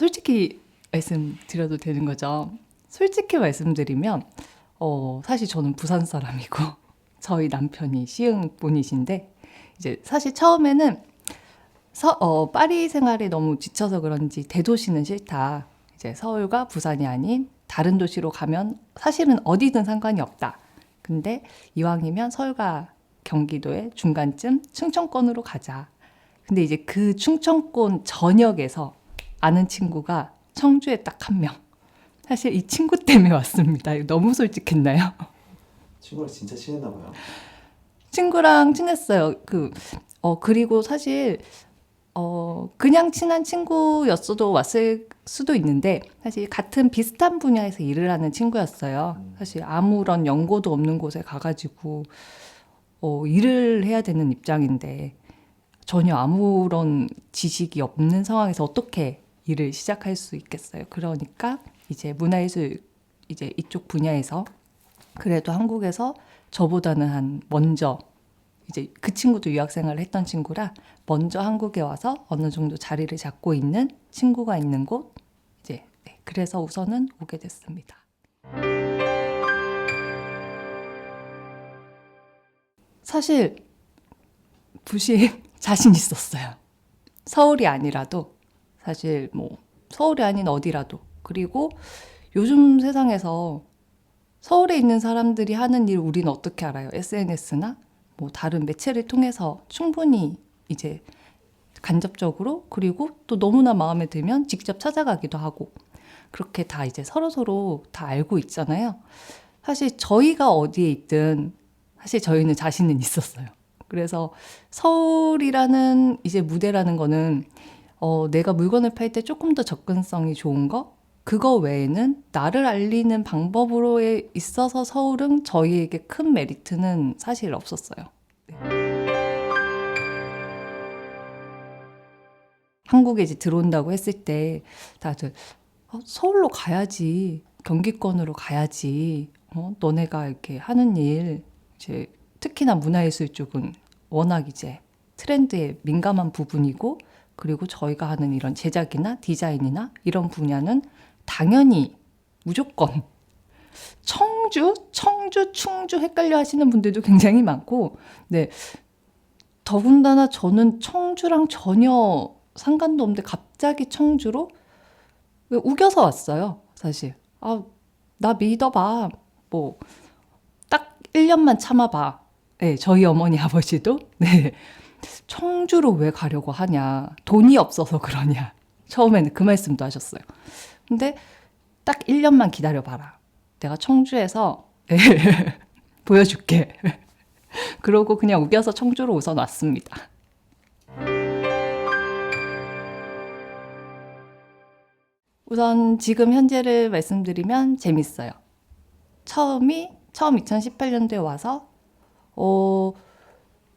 솔직히 말씀드려도 되는 거죠? 솔직히 말씀드리면 사실 저는 부산 사람이고 저희 남편이 시흥 분이신데 이제 사실 처음에는 파리 생활에 너무 지쳐서 그런지 대도시는 싫다. 이제 서울과 부산이 아닌 다른 도시로 가면 사실은 어디든 상관이 없다. 근데 이왕이면 서울과 경기도의 중간쯤 충청권으로 가자. 근데 이제 그 충청권 전역에서 아는 친구가 청주에 딱 한 명. 사실 이 친구 때문에 왔습니다. 이거 너무 솔직했나요? 친구랑 진짜 친했나 봐요. 친구랑 친했어요. 그리고 사실 그냥 친한 친구였어도 왔을 수도 있는데 사실 같은 비슷한 분야에서 일을 하는 친구였어요. 사실 아무런 연고도 없는 곳에 가가지고 일을 해야 되는 입장인데 전혀 아무런 지식이 없는 상황에서 어떻게 일을 시작할 수 있겠어요. 그러니까 이제 문화예술 이제 이쪽 분야에서 그래도 한국에서 저보다는 먼저 이제 그 친구도 유학생활을 했던 친구라 먼저 한국에 와서 어느 정도 자리를 잡고 있는 친구가 있는 곳 이제 그래서 우선은 오게 됐습니다. 사실 부심 자신 있었어요. 서울이 아니라도 사실 뭐 서울이 아닌 어디라도 그리고 요즘 세상에서 서울에 있는 사람들이 하는 일 우리는 어떻게 알아요? SNS나 뭐 다른 매체를 통해서 충분히 이제 간접적으로 그리고 또 너무나 마음에 들면 직접 찾아가기도 하고 그렇게 다 이제 서로서로 다 알고 있잖아요. 사실 저희가 어디에 있든 사실 저희는 자신은 있었어요. 그래서 서울이라는 이제 무대라는 거는 내가 물건을 팔 때 조금 더 접근성이 좋은 거 그거 외에는 나를 알리는 방법으로 있어서 서울은 저희에게 큰 메리트는 사실 없었어요. 네. 한국에 이제 들어온다고 했을 때 다들 서울로 가야지, 경기권으로 가야지, 너네가 이렇게 하는 일 이제 특히나 문화예술 쪽은 워낙 이제 트렌드에 민감한 부분이고 그리고 저희가 하는 이런 제작이나 디자인이나 이런 분야는 당연히 무조건 청주, 충주 헷갈려 하시는 분들도 굉장히 많고 네. 더군다나 저는 청주랑 전혀 상관도 없는데 갑자기 청주로 우겨서 왔어요. 사실. 나 믿어봐. 뭐 딱 1년만 참아봐. 네, 저희 어머니 아버지도 네. 청주로 왜 가려고 하냐. 돈이 없어서 그러냐. 처음에는 그 말씀도 하셨어요. 근데 딱 1년만 기다려봐라. 내가 청주에서 보여줄게. 그러고 그냥 우겨서 청주로 우선 왔습니다. 우선 지금 현재를 말씀드리면 재밌어요. 처음 2018년도에 와서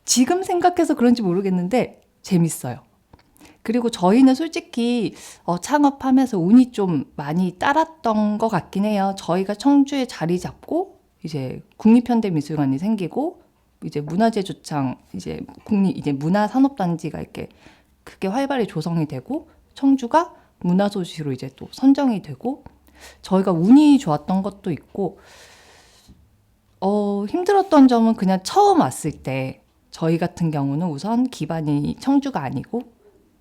지금 생각해서 그런지 모르겠는데 재밌어요. 그리고 저희는 솔직히 창업하면서 운이 좀 많이 따랐던 것 같긴 해요. 저희가 청주에 자리 잡고 이제 국립현대미술관이 생기고 이제 문화재조창 이제 이제 문화산업단지가 이렇게 크게 활발히 조성이 되고 청주가 문화도시로 이제 또 선정이 되고 저희가 운이 좋았던 것도 있고 힘들었던 점은 그냥 처음 왔을 때 저희 같은 경우는 우선 기반이 청주가 아니고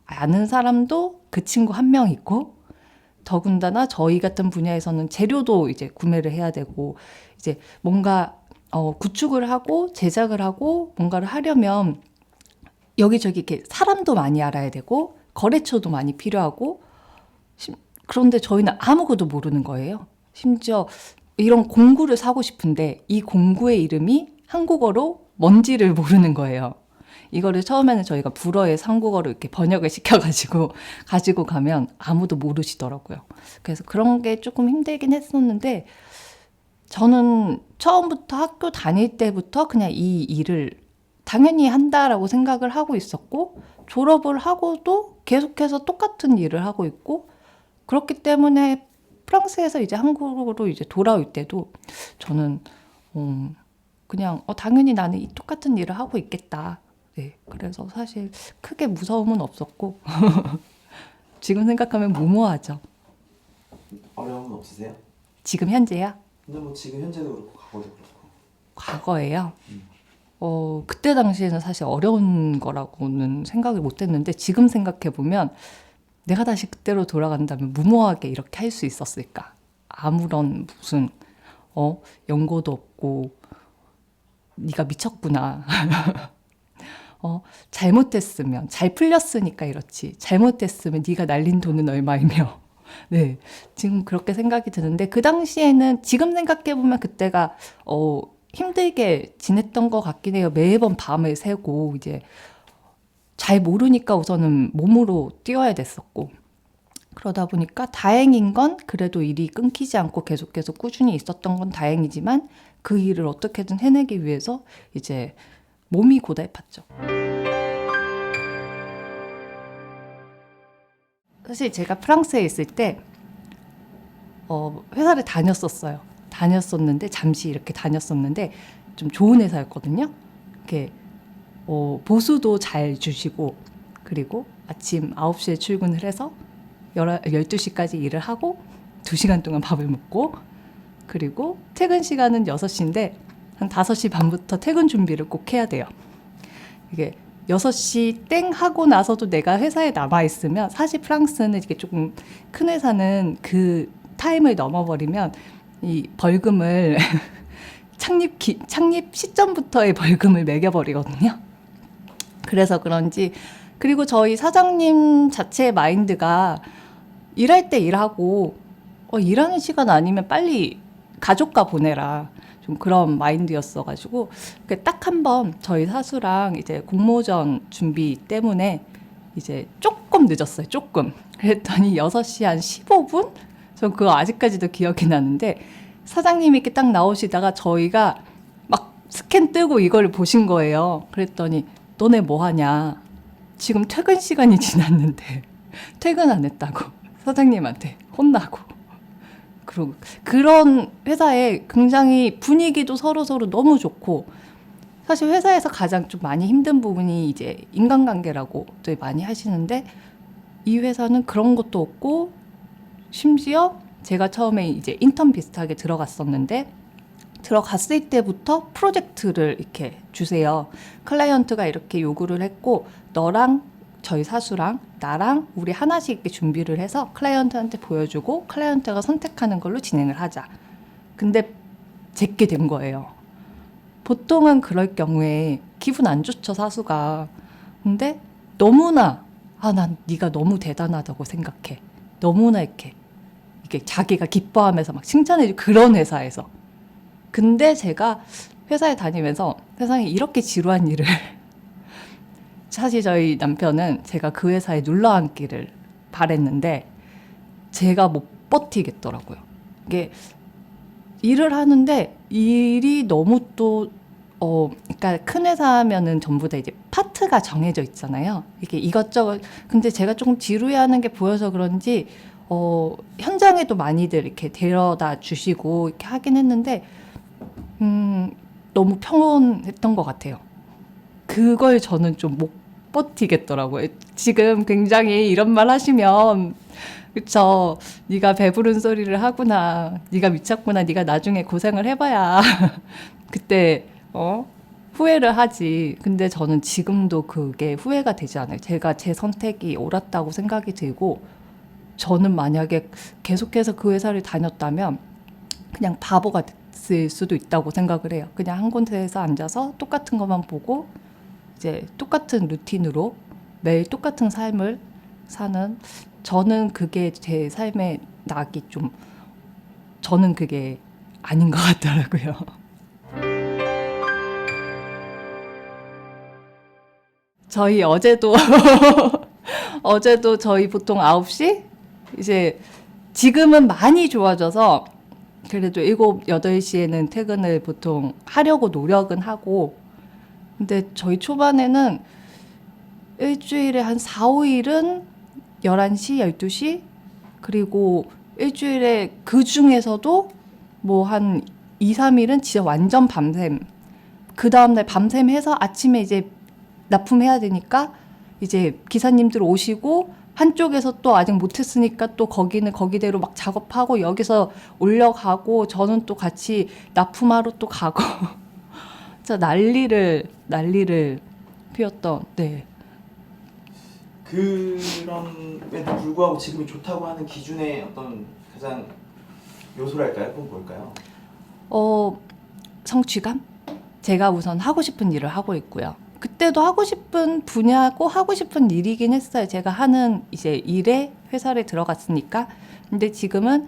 아는 사람도 그 친구 한 명 있고 더군다나 저희 같은 분야에서는 재료도 이제 구매를 해야 되고 이제 뭔가 구축을 하고 제작을 하고 뭔가를 하려면 여기저기 이렇게 사람도 많이 알아야 되고 거래처도 많이 필요하고 그런데 저희는 아무것도 모르는 거예요. 심지어 이런 공구를 사고 싶은데 이 공구의 이름이 한국어로 뭔지를 모르는 거예요. 이거를 처음에는 저희가 불어에서 한국어로 이렇게 번역을 시켜가지고 가지고 가면 아무도 모르시더라고요. 그래서 그런 게 조금 힘들긴 했었는데 저는 처음부터 학교 다닐 때부터 그냥 이 일을 당연히 한다라고 생각을 하고 있었고 졸업을 하고도 계속해서 똑같은 일을 하고 있고 그렇기 때문에 프랑스에서 이제 한국으로 이제 돌아올 때도 저는 그냥 당연히 나는 이 똑같은 일을 하고 있겠다. 네, 그래서 사실 크게 무서움은 없었고 지금 생각하면 무모하죠. 어려움은 없으세요? 지금 현재야? 근데 뭐 지금 현재도 그렇고 과거도 그렇고. 과거예요. 그때 당시에는 사실 어려운 거라고는 생각을 못 했는데 지금 생각해 보면 내가 다시 그때로 돌아간다면 무모하게 이렇게 할 수 있었을까? 아무런 무슨 연고도 없고 네가 미쳤구나. 잘못했으면 잘 풀렸으니까 이렇지. 잘못했으면 네가 날린 돈은 얼마이며. 네, 지금 그렇게 생각이 드는데 그 당시에는 지금 생각해 보면 그때가 힘들게 지냈던 것 같긴 해요. 매번 밤을 새고 이제 잘 모르니까 우선은 몸으로 뛰어야 됐었고 그러다 보니까 다행인 건 그래도 일이 끊기지 않고 계속해서 꾸준히 있었던 건 다행이지만 그 일을 어떻게든 해내기 위해서 이제 몸이 고달팠죠. 사실 제가 프랑스에 있을 때 회사를 다녔었는데 잠시 이렇게 다녔었는데 좀 좋은 회사였거든요. 이렇게 보수도 잘 주시고 그리고 아침 9시에 출근을 해서 12시까지 일을 하고 2시간 동안 밥을 먹고 그리고 퇴근 시간은 6시인데 한 5시 반부터 퇴근 준비를 꼭 해야 돼요. 이게 6시 땡 하고 나서도 내가 회사에 남아있으면 사실 프랑스는 이게 조금 큰 회사는 그 타임을 넘어버리면 이 벌금을 창립 시점부터의 벌금을 매겨버리거든요. 그래서 그런지 그리고 저희 사장님 자체의 마인드가 일할 때 일하고 일하는 시간 아니면 빨리 가족과 보내라. 좀 그런 마인드였어가지고 딱 한 번 저희 사수랑 이제 공모전 준비 때문에 이제 조금 늦었어요. 조금. 그랬더니 6시 한 15분? 전 그거 아직까지도 기억이 나는데 사장님이 이렇게 딱 나오시다가 저희가 막 스캔 뜨고 이걸 보신 거예요. 그랬더니 너네 뭐 하냐? 지금 퇴근 시간이 지났는데 퇴근 안 했다고 사장님한테 혼나고 그리고 그런 회사에 굉장히 분위기도 서로 너무 좋고 사실 회사에서 가장 좀 많이 힘든 부분이 이제 인간관계라고들 많이 하시는데 이 회사는 그런 것도 없고 심지어 제가 처음에 이제 인턴 비슷하게 들어갔었는데 들어갔을 때부터 프로젝트를 이렇게 주세요. 클라이언트가 이렇게 요구를 했고 너랑 저희 사수랑 나랑 우리 하나씩 이렇게 준비를 해서 클라이언트한테 보여주고 클라이언트가 선택하는 걸로 진행을 하자. 근데 제게 된 거예요. 보통은 그럴 경우에 기분 안 좋죠, 사수가. 근데 너무나 난 네가 너무 대단하다고 생각해. 너무나 이렇게 이게 자기가 기뻐하면서 막 칭찬해주고 그런 회사에서. 근데 제가 회사에 다니면서 세상에 이렇게 지루한 일을 사실 저희 남편은 제가 그 회사에 눌러앉기를 바랬는데 제가 못 버티겠더라고요. 이게 일을 하는데 일이 너무 또 그러니까 큰 회사면은 전부 다 이제 파트가 정해져 있잖아요. 이게 이것저것 근데 제가 조금 지루해하는 게 보여서 그런지 현장에도 많이들 이렇게 데려다 주시고 이렇게 하긴 했는데 너무 평온했던 것 같아요. 그걸 저는 좀 못 버티겠더라고요. 지금 굉장히 이런 말 하시면 그쵸. 네가 배부른 소리를 하구나. 네가 미쳤구나. 네가 나중에 고생을 해봐야 그때 후회를 하지. 근데 저는 지금도 그게 후회가 되지 않아요. 제가 제 선택이 옳았다고 생각이 들고 저는 만약에 계속해서 그 회사를 다녔다면 그냥 바보가 됐을 수도 있다고 생각을 해요. 그냥 한 곳에서 앉아서 똑같은 것만 보고 이제 똑같은 루틴으로 매일 똑같은 삶을 사는 저는 그게 제 삶의 낙이 좀 저는 그게 아닌 것 같더라고요. 저희 어제도 저희 보통 9시 이제 지금은 많이 좋아져서 그래도 7, 8시에는 퇴근을 보통 하려고 노력은 하고 근데 저희 초반에는 일주일에 한 4, 5일은 11시, 12시 그리고 일주일에 그 중에서도 뭐 한 2, 3일은 진짜 완전 밤샘 그 다음날 밤샘 해서 아침에 이제 납품해야 되니까 이제 기사님들 오시고 한쪽에서 또 아직 못했으니까 또 거기는 거기대로 막 작업하고 여기서 올려가고 저는 또 같이 납품하러 또 가고 진짜 난리를 피웠던 네. 그럼에도 불구하고 지금이 좋다고 하는 기준의 어떤 가장 요소랄까요? 그건 뭘까요? 성취감? 제가 우선 하고 싶은 일을 하고 있고요. 그때도 하고 싶은 분야고 하고 싶은 일이긴 했어요. 제가 하는 이제 일에 회사를 들어갔으니까. 근데 지금은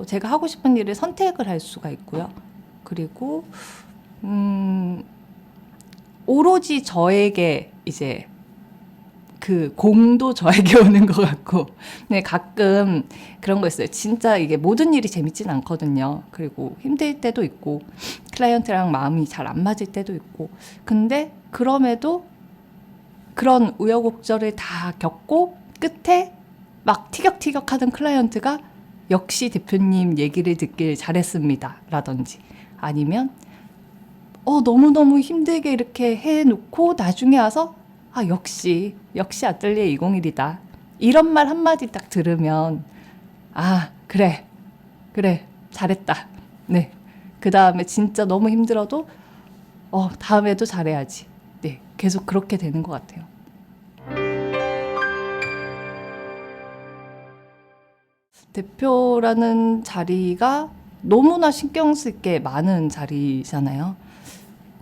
제가 하고 싶은 일을 선택을 할 수가 있고요. 그리고 오로지 저에게 이제 그 공도 저에게 오는 것 같고, 네, 가끔 그런 거 있어요. 진짜 이게 모든 일이 재밌진 않거든요. 그리고 힘들 때도 있고, 클라이언트랑 마음이 잘 안 맞을 때도 있고, 근데 그럼에도 그런 우여곡절을 다 겪고 끝에 막 티격티격 하던 클라이언트가 역시 대표님 얘기를 듣길 잘했습니다. 라든지 아니면 너무너무 힘들게 이렇게 해놓고 나중에 와서 역시 아뜰리에 201이다. 이런 말 한마디 딱 들으면 그래 잘했다. 네. 그 다음에 진짜 너무 힘들어도 다음에도 잘해야지. 네. 계속 그렇게 되는 것 같아요. 대표라는 자리가 너무나 신경 쓸 게 많은 자리잖아요.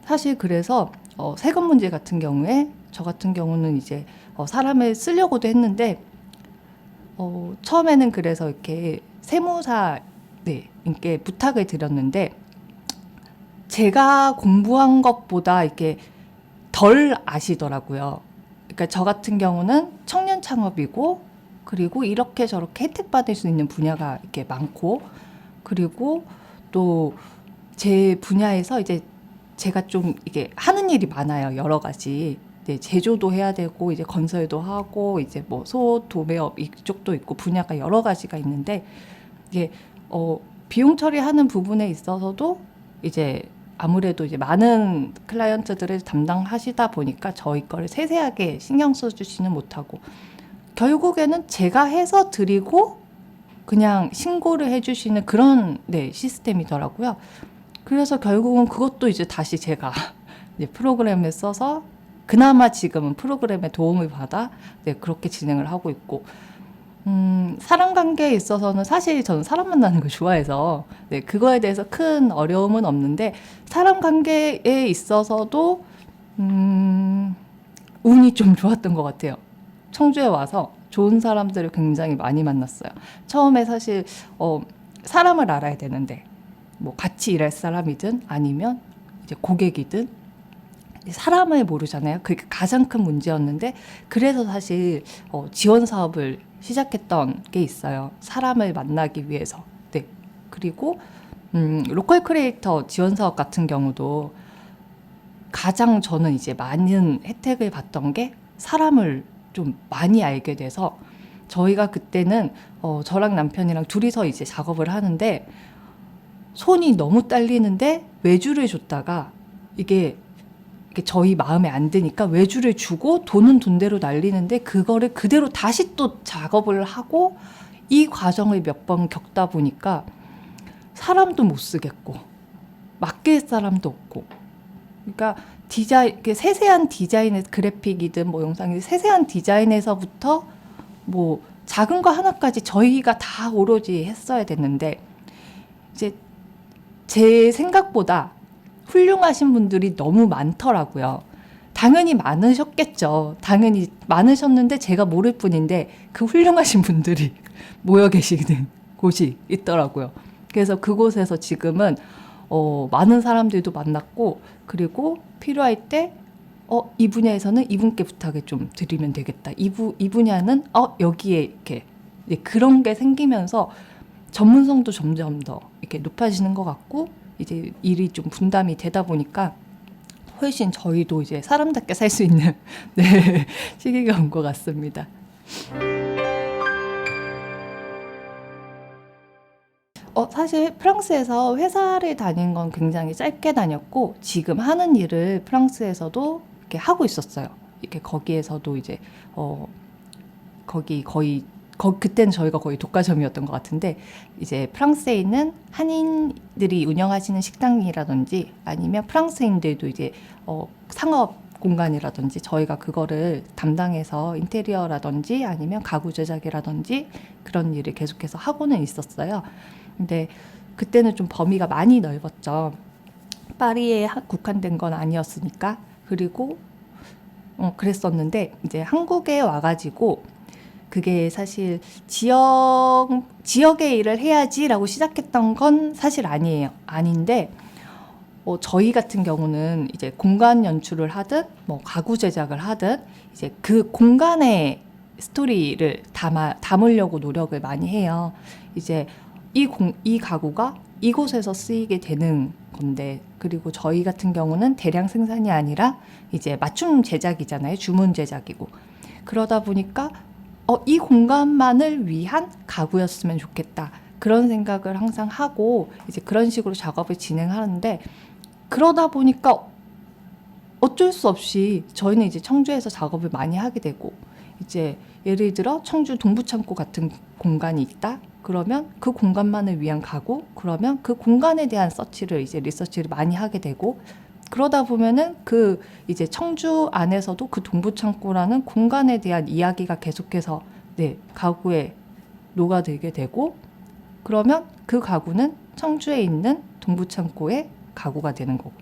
사실 그래서 세금 문제 같은 경우에 저 같은 경우는 이제 사람을 쓰려고도 했는데 처음에는 그래서 이렇게 세무사 이렇게 부탁을 드렸는데 제가 공부한 것보다 이렇게 덜 아시더라고요. 그러니까 저 같은 경우는 청년 창업이고 그리고 이렇게 저렇게 혜택 받을 수 있는 분야가 이렇게 많고 그리고 또 제 분야에서 이제 제가 좀 이게 하는 일이 많아요. 여러 가지. 네, 제조도 해야 되고 이제 건설도 하고 이제 뭐 소도매업 이쪽도 있고 분야가 여러 가지가 있는데 이게 비용 처리하는 부분에 있어서도 이제 아무래도 이제 많은 클라이언트들을 담당하시다 보니까 저희 거를 세세하게 신경 써주지는 못하고 결국에는 제가 해서 드리고 그냥 신고를 해주시는 그런 시스템이더라고요. 그래서 결국은 그것도 이제 다시 제가 이제 프로그램에 써서 그나마 지금은 프로그램의 도움을 받아 그렇게 진행을 하고 있고 사람 관계에 있어서는 사실 저는 사람 만나는 걸 좋아해서 그거에 대해서 큰 어려움은 없는데 사람 관계에 있어서도 운이 좀 좋았던 것 같아요. 청주에 와서 좋은 사람들을 굉장히 많이 만났어요. 처음에 사실 사람을 알아야 되는데 뭐 같이 일할 사람이든 아니면 이제 고객이든 사람을 모르잖아요. 그게 가장 큰 문제였는데 그래서 사실 지원 사업을 시작했던 게 있어요. 사람을 만나기 위해서. 네. 그리고 로컬 크리에이터 지원 사업 같은 경우도 가장 저는 이제 많은 혜택을 받던 게 사람을 좀 많이 알게 돼서 저희가 그때는 저랑 남편이랑 둘이서 이제 작업을 하는데 손이 너무 딸리는데 외주를 줬다가 이게 저희 마음에 안 드니까 외주를 주고 돈은 돈대로 날리는데 그거를 그대로 다시 또 작업을 하고 이 과정을 몇 번 겪다 보니까 사람도 못 쓰겠고 맡길 사람도 없고 그러니까 세세한 디자인의 그래픽이든 뭐 영상이 세세한 디자인에서부터 뭐 작은 거 하나까지 저희가 다 오로지 했어야 됐는데 이제 제 생각보다 훌륭하신 분들이 너무 많더라고요. 당연히 많으셨겠죠. 당연히 많으셨는데 제가 모를 뿐인데 그 훌륭하신 분들이 모여 계시는 곳이 있더라고요. 그래서 그곳에서 지금은 많은 사람들도 만났고 그리고 필요할 때 이 분야에서는 이분께 부탁을 좀 드리면 되겠다. 이 분야는 여기에 이렇게 그런 게 생기면서 전문성도 점점 더 이렇게 높아지는 것 같고 이제 일이 좀 분담이 되다 보니까 훨씬 저희도 이제 사람답게 살 수 있는 시기가 온 것 같습니다. 사실 프랑스에서 회사를 다닌 건 굉장히 짧게 다녔고 지금 하는 일을 프랑스에서도 이렇게 하고 있었어요. 이렇게 거기에서도 이제 거기 거의 그때는 저희가 거의 독과점이었던 것 같은데 이제 프랑스에 있는 한인들이 운영하시는 식당이라든지 아니면 프랑스인들도 이제 상업 공간이라든지 저희가 그거를 담당해서 인테리어라든지 아니면 가구 제작이라든지 그런 일을 계속해서 하고는 있었어요. 근데 그때는 좀 범위가 많이 넓었죠. 파리에 국한된 건 아니었으니까. 그리고 그랬었는데 이제 한국에 와가지고 그게 사실 지역의 일을 해야지라고 시작했던 건 사실 아니에요. 아닌데 저희 같은 경우는 이제 공간 연출을 하든 뭐 가구 제작을 하든 이제 그 공간의 스토리를 담으려고 노력을 많이 해요. 이제 이 가구가 이곳에서 쓰이게 되는 건데, 그리고 저희 같은 경우는 대량 생산이 아니라 이제 맞춤 제작이잖아요. 주문 제작이고. 그러다 보니까 이 공간만을 위한 가구였으면 좋겠다. 그런 생각을 항상 하고 이제 그런 식으로 작업을 진행하는데, 그러다 보니까 어쩔 수 없이 저희는 이제 청주에서 작업을 많이 하게 되고, 이제 예를 들어 청주 동부창고 같은 공간이 있다. 그러면 그 공간만을 위한 가구, 그러면 그 공간에 대한 이제 리서치를 많이 하게 되고, 그러다 보면은 그 이제 청주 안에서도 그 동부창고라는 공간에 대한 이야기가 계속해서 가구에 녹아들게 되고, 그러면 그 가구는 청주에 있는 동부창고의 가구가 되는 거고.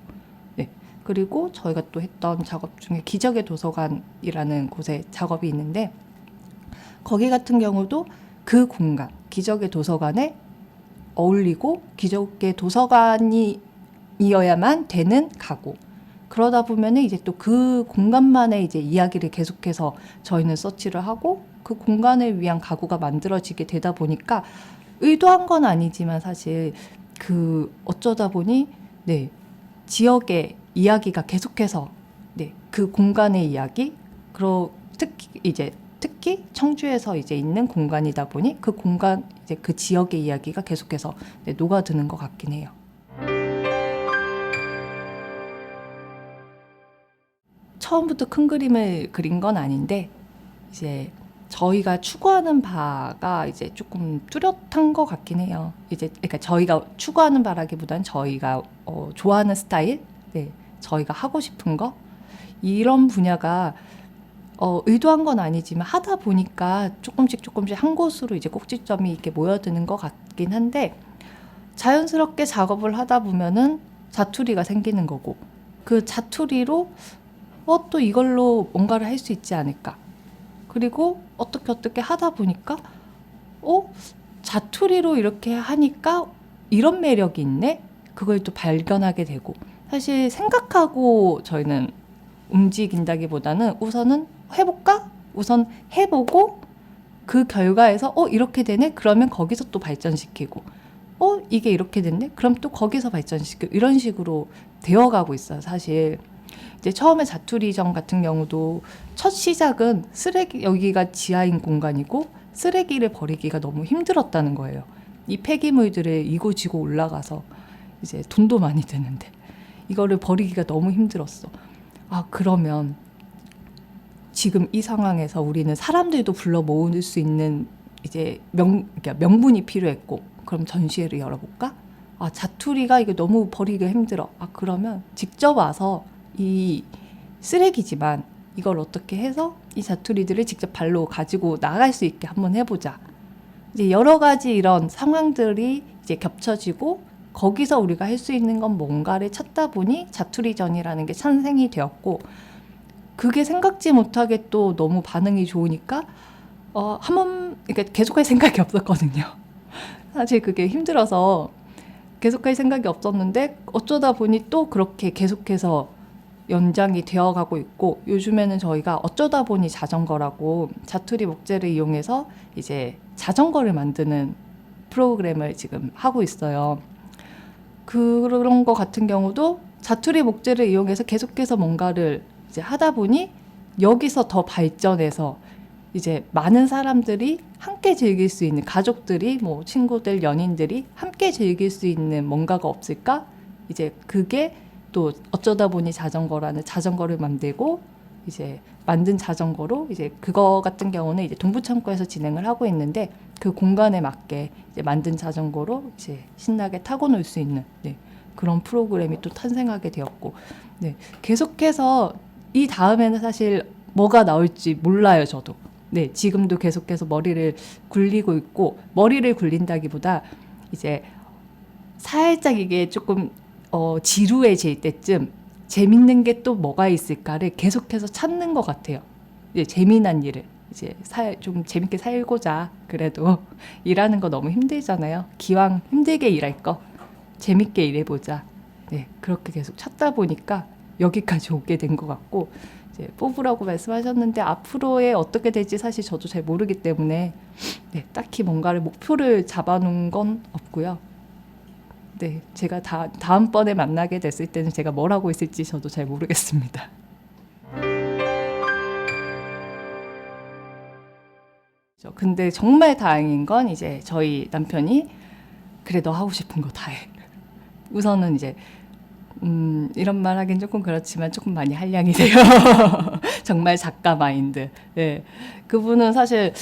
그리고 저희가 또 했던 작업 중에 기적의 도서관이라는 곳에 작업이 있는데, 거기 같은 경우도 그 공간, 기적의 도서관에 어울리고 기적의 도서관이어야만 되는 가구. 그러다 보면은 이제 또 그 공간만의 이제 이야기를 계속해서 저희는 서치를 하고 그 공간을 위한 가구가 만들어지게 되다 보니까, 의도한 건 아니지만 사실 어쩌다 보니 지역의 이야기가 계속해서 그 공간의 이야기, 특히 청주에서 이제 있는 공간이다 보니 그 공간, 이제 그 지역의 이야기가 계속해서 녹아드는 것 같긴 해요. 처음부터 큰 그림을 그린 건 아닌데, 이제 저희가 추구하는 바가 이제 조금 뚜렷한 것 같긴 해요. 그러니까 저희가 추구하는 바라기보다는 저희가 좋아하는 스타일, 저희가 하고 싶은 거, 이런 분야가 의도한 건 아니지만 하다 보니까 조금씩 한 곳으로 이제 꼭지점이 이렇게 모여드는 것 같긴 한데, 자연스럽게 작업을 하다 보면은 자투리가 생기는 거고, 그 자투리로 또 이걸로 뭔가를 할 수 있지 않을까. 그리고 어떻게 하다 보니까 자투리로 이렇게 하니까 이런 매력이 있네? 그걸 또 발견하게 되고, 사실 생각하고 저희는 움직인다기보다는 우선은 해볼까? 우선 해보고 그 결과에서 이렇게 되네? 그러면 거기서 또 발전시키고, 이게 이렇게 됐네? 그럼 또 거기서 발전시키고, 이런 식으로 되어가고 있어요. 사실 이제 처음에 자투리점 같은 경우도 첫 시작은 여기가 지하인 공간이고 쓰레기를 버리기가 너무 힘들었다는 거예요. 이 폐기물들을 이고지고 올라가서 이제 돈도 많이 드는데 이거를 버리기가 너무 힘들었어. 그러면 지금 이 상황에서 우리는 사람들도 불러 모을 수 있는 이제 그러니까 명분이 필요했고, 그럼 전시회를 열어볼까? 자투리가 이게 너무 버리기가 힘들어. 그러면 직접 와서 이 쓰레기지만 이걸 어떻게 해서 이 자투리들을 직접 발로 가지고 나갈 수 있게 한번 해보자. 이제 여러 가지 이런 상황들이 이제 겹쳐지고, 거기서 우리가 할 수 있는 건 뭔가를 찾다 보니 자투리전이라는 게 탄생이 되었고, 그게 생각지 못하게 또 너무 반응이 좋으니까 그러니까 계속할 생각이 없었거든요. 사실 그게 힘들어서 계속할 생각이 없었는데, 어쩌다 보니 또 그렇게 계속해서 연장이 되어가고 있고, 요즘에는 저희가 어쩌다 보니 자전거라고 자투리 목재를 이용해서 이제 자전거를 만드는 프로그램을 지금 하고 있어요. 그런 거 같은 경우도 자투리 목재를 이용해서 계속해서 뭔가를 이제 하다 보니 여기서 더 발전해서 이제 많은 사람들이 함께 즐길 수 있는, 가족들이 뭐 친구들, 연인들이 함께 즐길 수 있는 뭔가가 없을까? 이제 그게 또 어쩌다 보니 자전거라는 자전거를 만들고, 이제 만든 자전거로 이제 그거 같은 경우는 이제 동부창고에서 진행을 하고 있는데 그 공간에 맞게 이제 만든 자전거로 이제 신나게 타고 놀 수 있는 네, 그런 프로그램이 또 탄생하게 되었고 네, 계속해서 이 다음에는 사실 뭐가 나올지 몰라요 저도. 네, 지금도 계속해서 머리를 굴리고 있고 머리를 굴린다기보다 이제 살짝 이게 조금 지루해질 때쯤 재밌는 게 또 뭐가 있을까를 계속해서 찾는 것 같아요. 이제 재미난 일을 이제 좀 재밌게 살고자 그래도 일하는 거 너무 힘들잖아요. 기왕 힘들게 일할 거 재밌게 일해보자. 네, 그렇게 계속 찾다 보니까 여기까지 오게 된 것 같고 이제 뽑으라고 말씀하셨는데 앞으로의 어떻게 될지 사실 저도 잘 모르기 때문에 네, 딱히 뭔가를 목표를 잡아놓은 건 없고요. 네, 제가 다음번에 만나게 됐을 때는 제가 뭘 하고 있을지 저도 잘 모르겠습니다. 근데 정말 다행인 건 이제 저희 남편이 그래 너 하고 싶은 거 다 해. 우선은 이제 이런 말 하긴 조금 그렇지만 조금 많이 한량이 돼요. 정말 작가 마인드. 네. 그분은 사실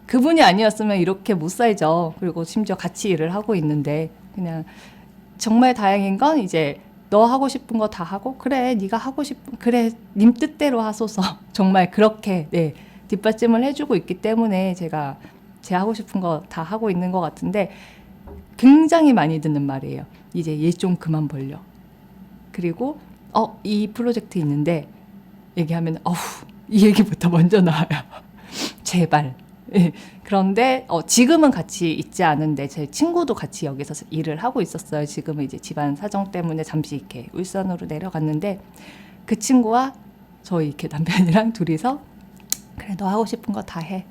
그분이 아니었으면 이렇게 못 살죠. 그리고 심지어 같이 일을 하고 있는데 그냥 정말 다행인 건 이제 너 하고 싶은 거 다 하고 그래 네가 하고 싶은 그래 님 뜻대로 하소서 정말 그렇게 네, 뒷받침을 해주고 있기 때문에 제가 제 하고 싶은 거 다 하고 있는 것 같은데 굉장히 많이 듣는 말이에요. 이제 일 좀 그만 벌려. 그리고 이 프로젝트 있는데 얘기하면 이 얘기부터 먼저 나와요. 제발. 예. 그런데 지금은 같이 있지 않은데 제 친구도 같이 여기서 일을 하고 있었어요. 지금은 이제 집안 사정 때문에 잠시 이렇게 울산으로 내려갔는데 그 친구와 저희 이렇게 남편이랑 둘이서 그래 너 하고 싶은 거 다 해.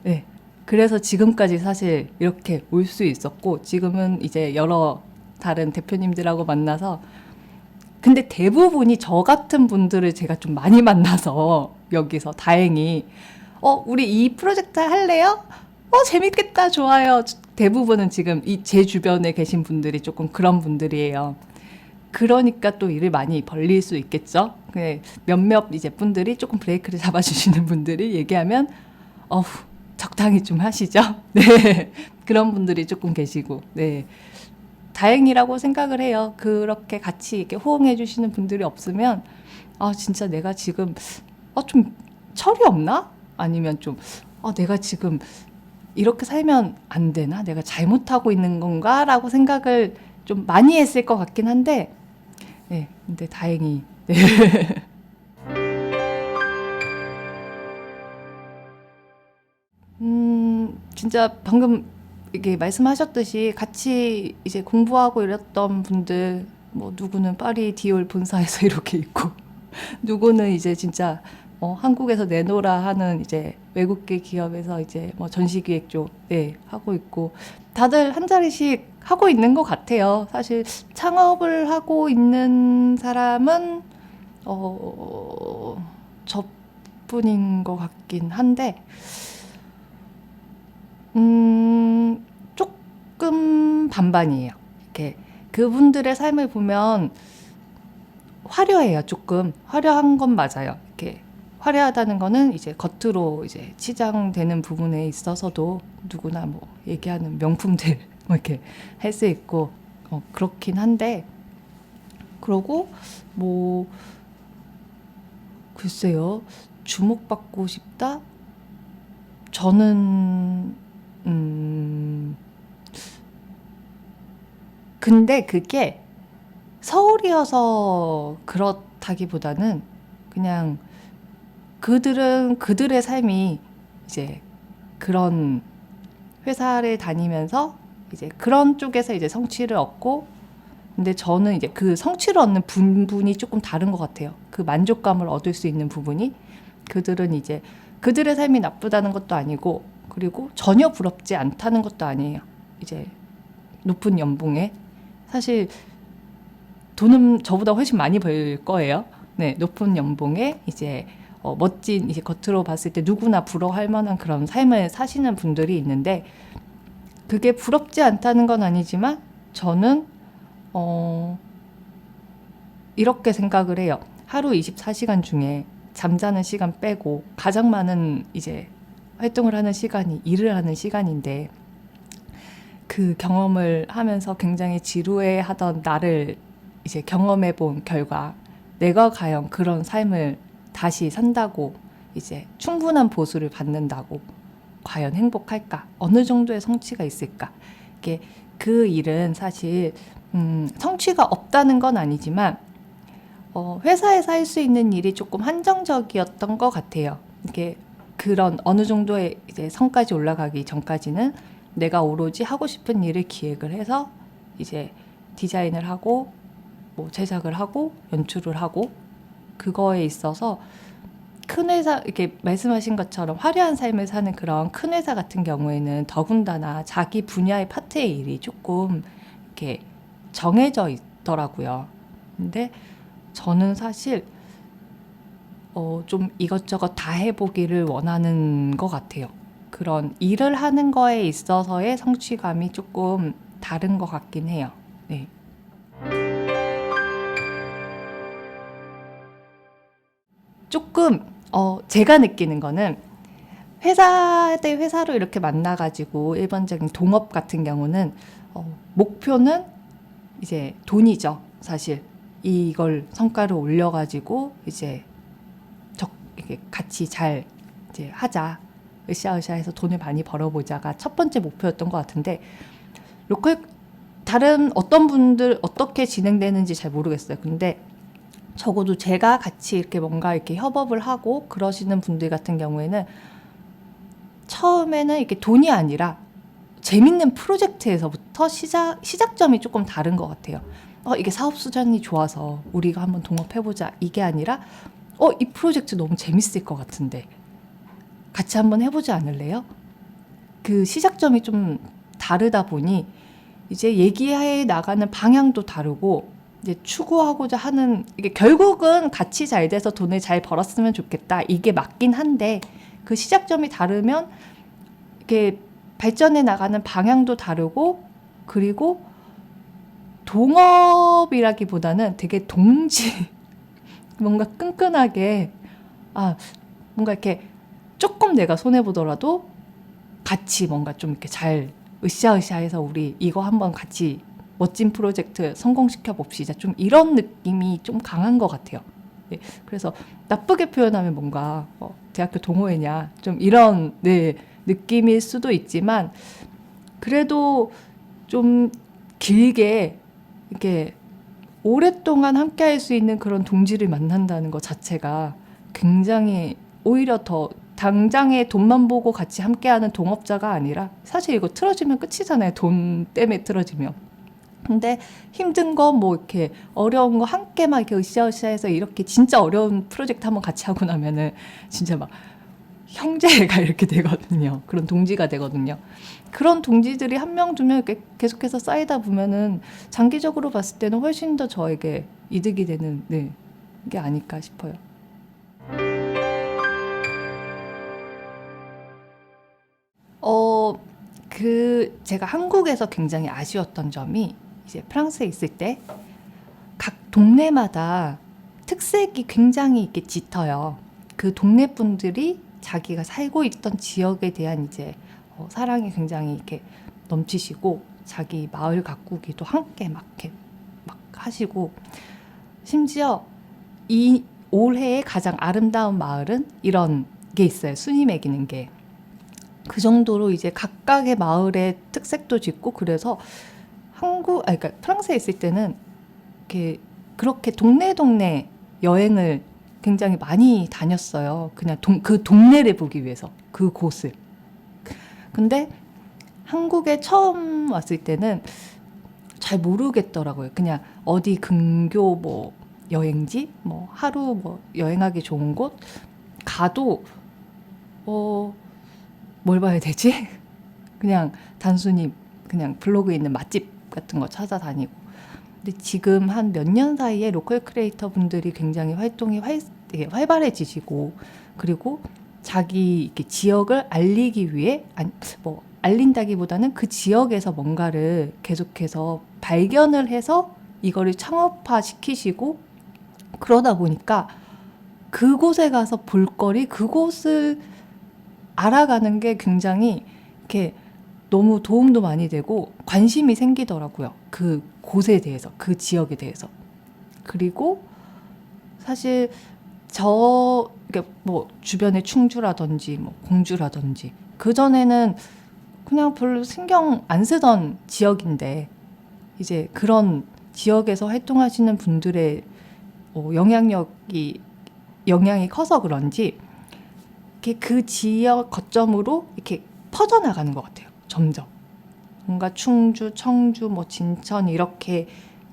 네. 그래서 지금까지 사실 이렇게 올 수 있었고 지금은 이제 여러 다른 대표님들하고 만나서 근데 대부분이 저 같은 분들을 제가 좀 많이 만나서 여기서 다행히 우리 이 프로젝트 할래요? 재밌겠다 좋아요. 대부분은 지금 제 주변에 계신 분들이 조금 그런 분들이에요. 그러니까 또 일을 많이 벌릴 수 있겠죠. 몇몇 이제 분들이 조금 브레이크를 잡아주시는 분들이 얘기하면 적당히 좀 하시죠. 네, 그런 분들이 조금 계시고, 네, 다행이라고 생각을 해요. 그렇게 같이 이렇게 호응해 주시는 분들이 없으면, 진짜 내가 지금 좀 철이 없나? 아니면 좀 내가 지금 이렇게 살면 안 되나? 내가 잘못하고 있는 건가?라고 생각을 좀 많이 했을 것 같긴 한데, 네, 근데 다행히. 네. 진짜 방금 이게 말씀하셨듯이 같이 이제 공부하고 이랬던 분들, 뭐 누구는 파리 디올 본사에서 이렇게 있고, 누구는 이제 진짜 한국에서 내노라 하는 이제 외국계 기업에서 이제 뭐 전시기획 쪽 네, 하고 있고, 다들 한 자리씩 하고 있는 것 같아요. 사실 창업을 하고 있는 사람은 저뿐인 것 같긴 한데. 조금 반반이에요. 이렇게 그분들의 삶을 보면 화려해요. 조금 화려한 건 맞아요. 이렇게 화려하다는 거는 이제 겉으로 이제 치장되는 부분에 있어서도 누구나 뭐 얘기하는 명품들 뭐 이렇게 할 수 있고 그렇긴 한데 그러고 뭐 글쎄요 주목받고 싶다? 저는 근데 그게 서울이어서 그렇다기보다는 그냥 그들은 그들의 삶이 이제 그런 회사를 다니면서 이제 그런 쪽에서 이제 성취를 얻고 근데 저는 이제 그 성취를 얻는 부분이 조금 다른 것 같아요. 그 만족감을 얻을 수 있는 부분이 그들은 이제 그들의 삶이 나쁘다는 것도 아니고 그리고 전혀 부럽지 않다는 것도 아니에요. 이제 높은 연봉에 사실 돈은 저보다 훨씬 많이 벌 거예요. 네, 높은 연봉에 이제 멋진 이제 겉으로 봤을 때 누구나 부러워할 만한 그런 삶을 사시는 분들이 있는데 그게 부럽지 않다는 건 아니지만 저는 이렇게 생각을 해요. 하루 24시간 중에 잠자는 시간 빼고 가장 많은 이제 활동을 하는 시간이 일을 하는 시간인데, 그 경험을 하면서 굉장히 지루해하던 나를 이제 경험해 본 결과, 내가 과연 그런 삶을 다시 산다고 이제 충분한 보수를 받는다고 과연 행복할까? 어느 정도의 성취가 있을까? 이게 그 일은 사실 성취가 없다는 건 아니지만 회사에서 할 수 있는 일이 조금 한정적이었던 것 같아요. 이게 그런 어느 정도의 이제 성까지 올라가기 전까지는 내가 오로지 하고 싶은 일을 기획을 해서 이제 디자인을 하고 뭐 제작을 하고 연출을 하고, 그거에 있어서 큰 회사, 이렇게 말씀하신 것처럼 화려한 삶을 사는 그런 큰 회사 같은 경우에는 더군다나 자기 분야의 파트의 일이 조금 이렇게 정해져 있더라고요. 근데 저는 사실 좀 이것저것 다 해보기를 원하는 것 같아요. 그런 일을 하는 거에 있어서의 성취감이 조금 다른 것 같긴 해요. 네. 조금 제가 느끼는 거는, 회사 대 회사로 이렇게 만나가지고 일반적인 동업 같은 경우는 목표는 이제 돈이죠. 사실 이걸 성과를 올려가지고 이제 이렇게 같이 잘 이제 하자, 으쌰으쌰해서 돈을 많이 벌어보자가 첫 번째 목표였던 것 같은데, 로컬 다른 어떤 분들 어떻게 진행되는지 잘 모르겠어요. 근데 적어도 제가 같이 이렇게 뭔가 이렇게 협업을 하고 그러시는 분들 같은 경우에는 처음에는 이렇게 돈이 아니라 재밌는 프로젝트에서부터 시작점이 조금 다른 것 같아요. 이게 사업 수단이 좋아서 우리가 한번 동업해보자, 이게 아니라 이 프로젝트 너무 재밌을 것 같은데 같이 한번 해보지 않을래요? 그 시작점이 좀 다르다 보니 이제 얘기해 나가는 방향도 다르고, 이제 추구하고자 하는, 이게 결국은 같이 잘 돼서 돈을 잘 벌었으면 좋겠다, 이게 맞긴 한데, 그 시작점이 다르면 이게 발전해 나가는 방향도 다르고, 그리고 동업이라기보다는 되게 뭔가 끈끈하게, 뭔가 이렇게 조금 내가 손해보더라도 같이 뭔가 좀 이렇게 잘 으쌰으쌰해서 우리 이거 한번 같이 멋진 프로젝트 성공시켜 봅시다, 좀 이런 느낌이 좀 강한 것 같아요. 네, 그래서 나쁘게 표현하면 뭔가 대학교 동호회냐, 좀 이런 느낌일 수도 있지만, 그래도 좀 길게 이렇게 오랫동안 함께 할 수 있는 그런 동지를 만난다는 것 자체가 굉장히, 오히려 더 당장에 돈만 보고 같이 함께하는 동업자가 아니라, 사실 이거 틀어지면 끝이잖아요. 돈 때문에 틀어지면. 근데 힘든 거 뭐 이렇게 어려운 거 함께 막 이렇게 으쌰으쌰해서 이렇게 진짜 어려운 프로젝트 한번 같이 하고 나면은 진짜 막 형제가 이렇게 되거든요. 그런 동지가 되거든요. 그런 동지들이 한 명, 두 명 이렇게 계속해서 쌓이다 보면은 장기적으로 봤을 때는 훨씬 더 저에게 이득이 되는 게 아닐까 싶어요. 제가 한국에서 굉장히 아쉬웠던 점이, 이제 프랑스에 있을 때 각 동네마다 특색이 굉장히 이렇게 짙어요. 그 동네 분들이 자기가 살고 있던 지역에 대한 이제 사랑이 굉장히 이렇게 넘치시고, 자기 마을 가꾸기도 함께 막 하시고, 심지어 이 올해의 가장 아름다운 마을은 이런 게 있어요. 순위 매기는 게. 그 정도로 이제 각각의 마을의 특색도 짙고, 그래서 그러니까 프랑스에 있을 때는 그렇게 동네 여행을 굉장히 많이 다녔어요. 그냥 그 동네를 보기 위해서, 그 곳을. 근데 한국에 처음 왔을 때는 잘 모르겠더라고요. 그냥 어디 근교 뭐 여행지, 뭐 하루 뭐 여행하기 좋은 곳 가도 뭘 봐야 되지? 그냥 단순히 그냥 블로그에 있는 맛집 같은 거 찾아다니고. 근데 지금 한 몇 년 사이에 로컬 크리에이터 분들이 굉장히 활동이 활발해지시고, 그리고 자기 이렇게 지역을 알리기 위해, 알린다기보다는 그 지역에서 뭔가를 계속해서 발견을 해서 이거를 창업화 시키시고, 그러다 보니까 그곳에 가서 볼거리, 그곳을 알아가는 게 굉장히 이렇게 너무 도움도 많이 되고 관심이 생기더라고요. 그 곳에 대해서, 그 지역에 대해서. 그리고 사실 이게 뭐 주변에 충주라든지 뭐 공주라든지 그전에는 그냥 별로 신경 안 쓰던 지역인데 이제 그런 지역에서 활동하시는 분들의 영향이 커서 그런지 이렇게 그 지역 거점으로 이렇게 퍼져나가는 것 같아요. 점점 뭔가 충주, 청주, 뭐 진천 이렇게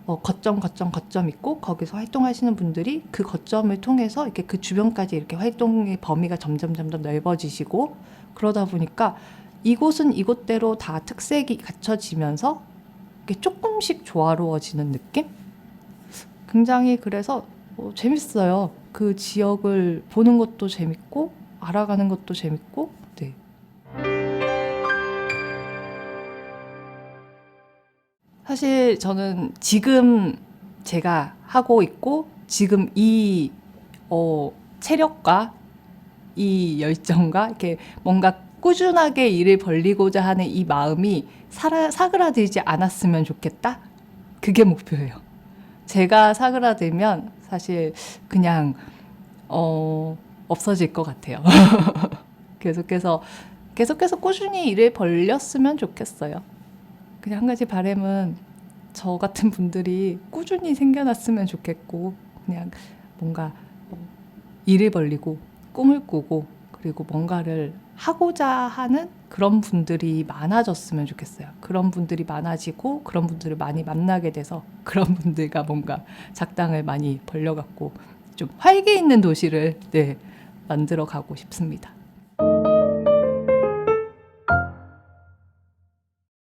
거점 있고 거기서 활동하시는 분들이 그 거점을 통해서 이렇게 그 주변까지 이렇게 활동의 범위가 점점 넓어지시고 그러다 보니까 이곳은 이곳대로 다 특색이 갖춰지면서 이렇게 조금씩 조화로워지는 느낌? 굉장히 그래서 재밌어요. 그 지역을 보는 것도 재밌고 알아가는 것도 재밌고 네. 사실 저는 지금 제가 하고 있고 지금 이 체력과 이 열정과 이렇게 뭔가 꾸준하게 일을 벌리고자 하는 이 마음이 사그라들지 않았으면 좋겠다. 그게 목표예요. 제가 사그라들면 사실 그냥 없어질 것 같아요. 계속해서 꾸준히 일을 벌렸으면 좋겠어요. 그냥 한 가지 바람은 저 같은 분들이 꾸준히 생겨났으면 좋겠고 그냥 뭔가 일을 벌리고 꿈을 꾸고 그리고 뭔가를 하고자 하는 그런 분들이 많아졌으면 좋겠어요. 그런 분들이 많아지고 그런 분들을 많이 만나게 돼서 그런 분들과 뭔가 작당을 많이 벌려갖고 좀 활기 있는 도시를 만들어 가고 싶습니다.